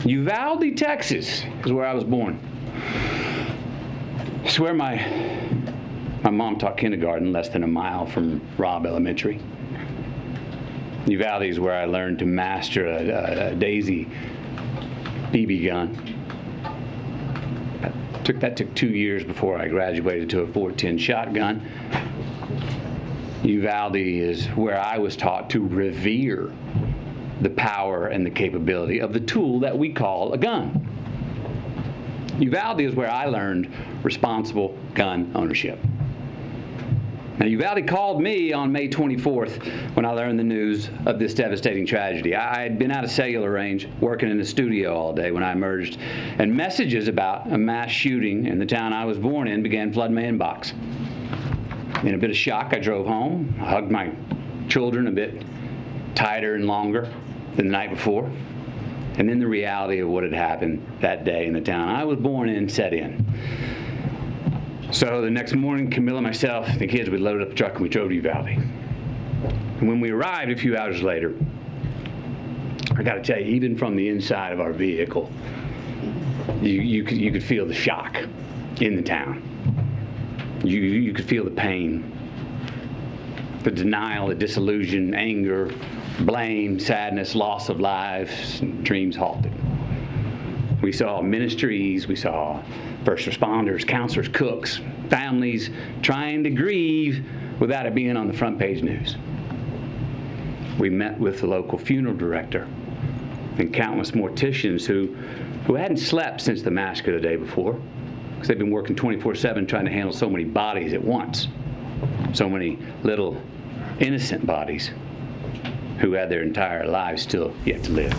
Uvalde, Texas is where I was born. It's where my mom taught kindergarten, less than a mile from Robb Elementary. Uvalde is where I learned to master a Daisy BB gun. That took 2 years before I graduated to a .410 shotgun. Uvalde is where I was taught to revere the power and the capability of the tool that we call a gun. Uvalde is where I learned responsible gun ownership. Now, Uvalde called me on May 24th when I learned the news of this devastating tragedy. I had been out of cellular range, working in the studio all day when I emerged, and messages about a mass shooting in the town I was born in began flooding my inbox. In a bit of shock, I drove home. I hugged my children a bit tighter and longer than the night before. And then the reality of what had happened that day in the town I was born in set in. So the next morning, Camilla, myself, the kids, we loaded up the truck and we drove to Uvalde. And when we arrived a few hours later, I got to tell you, even from the inside of our vehicle, you could feel the shock in the town. You could feel the pain, the denial, the disillusion, anger, blame, sadness, loss of lives, and dreams halted. We saw ministries, we saw first responders, counselors, cooks, families trying to grieve without it being on the front page news. We met with the local funeral director and countless morticians who hadn't slept since the massacre the day before, because they've been working 24/7 trying to handle so many bodies at once, so many little innocent bodies who had their entire lives still yet to live.